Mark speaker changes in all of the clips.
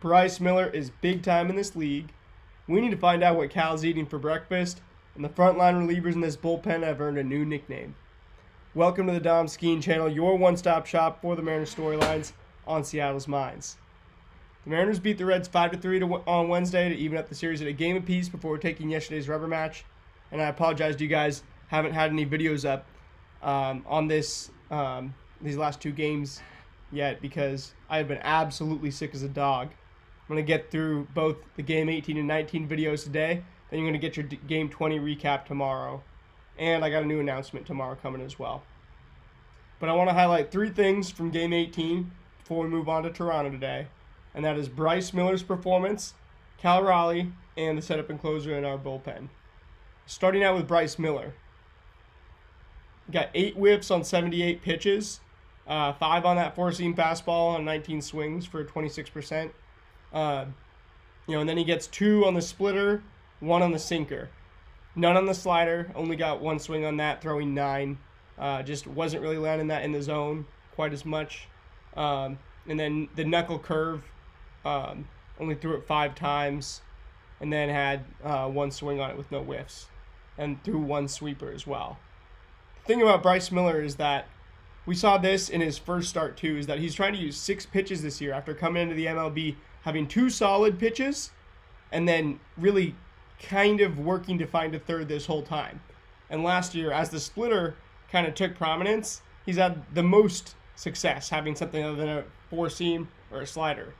Speaker 1: Bryce Miller is big time in this league. We need to find out what Cal's eating for breakfast, and the frontline relievers in this bullpen have earned a new nickname. Welcome to the Dom Skeen channel, your one-stop shop for the Mariners storylines on Seattle's minds. The Mariners beat the Reds 5-3 on Wednesday to even up the series at a game apiece before taking yesterday's rubber match. And I apologize to you guys, haven't had any videos up on these last two games yet because I have been absolutely sick as a dog. I'm going to get through both the Game 18 and 19 videos today. Then you're going to get your Game 20 recap tomorrow. And I got a new announcement tomorrow coming as well. But I want to highlight three things from Game 18 before we move on to Toronto today. And that is Bryce Miller's performance, Cal Raleigh, and the setup and closer in our bullpen. Starting out with Bryce Miller. Got 8 whiffs on 78 pitches. 5 on that four-seam fastball on 19 swings for 26%. And then he gets 2 on the splitter, 1 on the sinker. None on the slider, only got 1 swing on that, throwing 9. Just wasn't really landing that in the zone quite as much. And then the knuckle curve, only threw it 5 times, and then had 1 swing on it with no whiffs, and threw 1 sweeper as well. The thing about Bryce Miller is that we saw this in his first start too, is that he's trying to use 6 pitches this year after coming into the MLB having 2 solid pitches and then really kind of working to find a third this whole time. And last year, as the splitter kind of took prominence, he's had the most success having something other than a four-seam or a slider.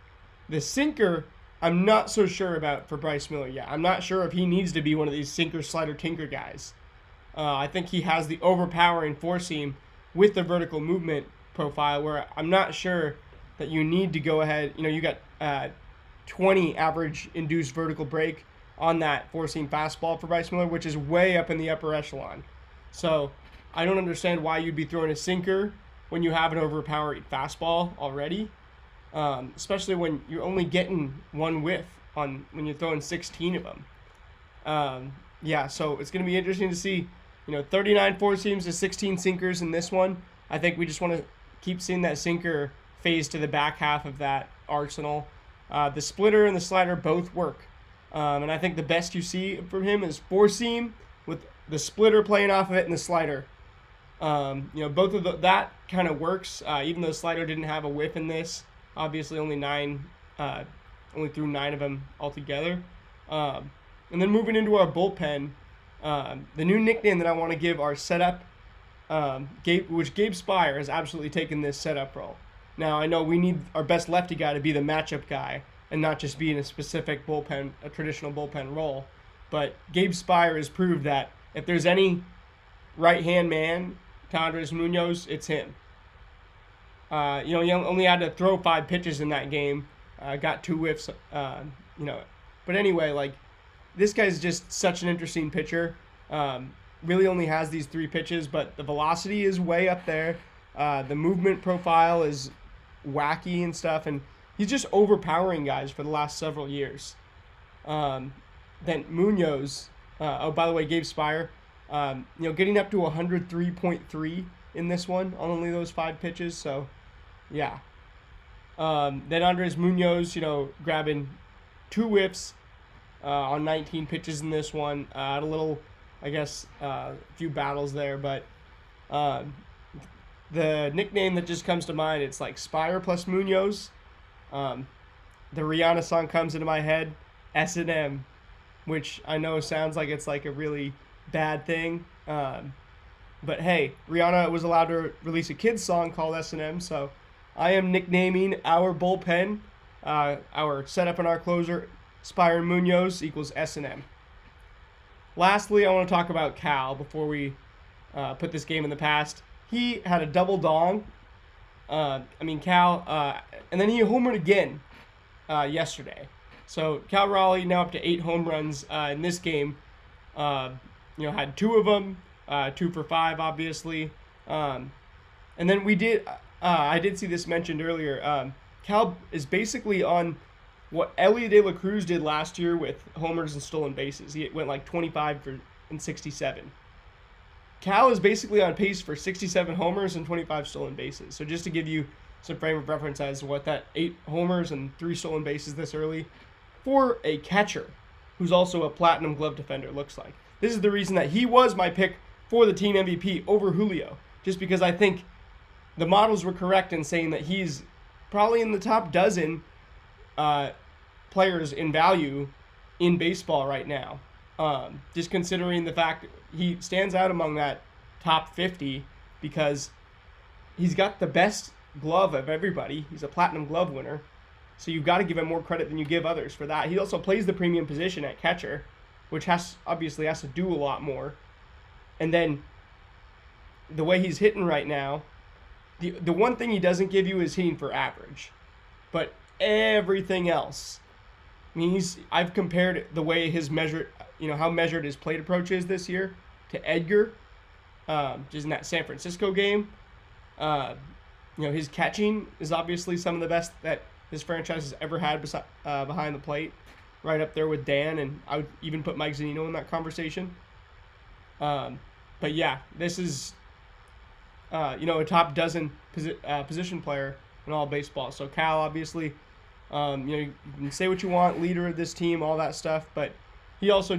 Speaker 1: The sinker, I'm not so sure about for Bryce Miller yet. I'm not sure if he needs to be one of these sinker, slider, tinker guys. I think he has the overpowering four-seam with the vertical movement profile where I'm not sure that you need to go ahead. You got 20 average induced vertical break on that four-seam fastball for Bryce Miller, which is way up in the upper echelon. So I don't understand why you'd be throwing a sinker when you have an overpowering fastball already, especially when you're only getting 1 whiff when you're throwing 16 of them. So it's going to be interesting to see, 39 four-seams to 16 sinkers in this one. I think we just want to keep seeing that sinker phase to the back half of that arsenal. The splitter and the slider both work. And I think the best you see from him is four-seam with the splitter playing off of it and the slider. Both of that kind of works, even though the slider didn't have a whiff in this. Obviously, only threw 9 of them altogether. And then moving into our bullpen, the new nickname that I want to give our setup, Gabe Speier has absolutely taken this setup role. Now, I know we need our best lefty guy to be the matchup guy and not just be in a specific bullpen, a traditional bullpen role. But Gabe Speier has proved that if there's any right-hand man to Andres Munoz, it's him. He only had to throw 5 pitches in that game, got 2 whiffs, But anyway, this guy's just such an interesting pitcher. Really only has these 3 pitches, but the velocity is way up there. The movement profile is wacky and stuff, and he's just overpowering guys for the last several years. Then Munoz, by the way, Gabe Speier, getting up to 103.3 in this one on only those 5 pitches. So, yeah. Then Andres Munoz, grabbing 2 whiffs on 19 pitches in this one. Had a little, few battles there, but the nickname that just comes to mind, it's like Speier plus Munoz. The Rihanna song comes into my head, S&M, which I know sounds like it's like a really bad thing. But hey, Rihanna was allowed to release a kid's song called S&M, so I am nicknaming our bullpen, our setup and our closer, Speier Munoz equals S&M. Lastly, I want to talk about Cal before we put this game in the past. He had a double dong. Cal, and then he homered again yesterday. So Cal Raleigh now up to 8 home runs in this game. Had 2 of them, 2 for 5, obviously. And then I did see this mentioned earlier. Cal is basically on what Elliot De La Cruz did last year with homers and stolen bases. He went like 25 and 67. Cal is basically on pace for 67 homers and 25 stolen bases. So just to give you some frame of reference as what that 8 homers and 3 stolen bases this early for a catcher who's also a platinum glove defender looks like. This is the reason that he was my pick for the team MVP over Julio, just because I think the models were correct in saying that he's probably in the top dozen players in value in baseball right now. Just considering the fact he stands out among that top 50 because he's got the best glove of everybody. He's a platinum glove winner. So you've got to give him more credit than you give others for that. He also plays the premium position at catcher, which obviously has to do a lot more. And then the way he's hitting right now, the one thing he doesn't give you is hitting for average. But everything else, I mean, I've compared the way his how measured his plate approach is this year to Edgar, just in that San Francisco game. His catching is obviously some of the best that his franchise has ever had behind the plate, right up there with Dan, and I would even put Mike Zunino in that conversation. But yeah, this is a top dozen position player in all baseball. So Cal, obviously, you can say what you want, leader of this team, all that stuff, but he also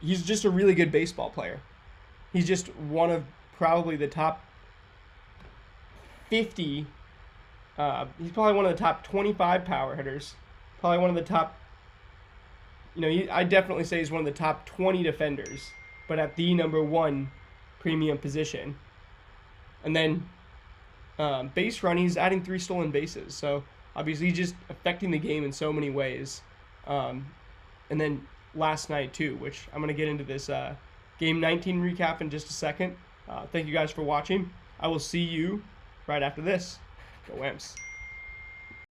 Speaker 1: he's just a really good baseball player. He's just one of probably the top 50. He's probably one of the top 25 power hitters. Probably one of the top, I definitely say he's one of the top 20 defenders, but at the number 1 premium position. And then base run, he's adding 3 stolen bases. So obviously he's just affecting the game in so many ways. And then last night too, which I'm going to get into this Game 19 recap in just a second. Thank you guys for watching. I will see you right after this. Go Wimps.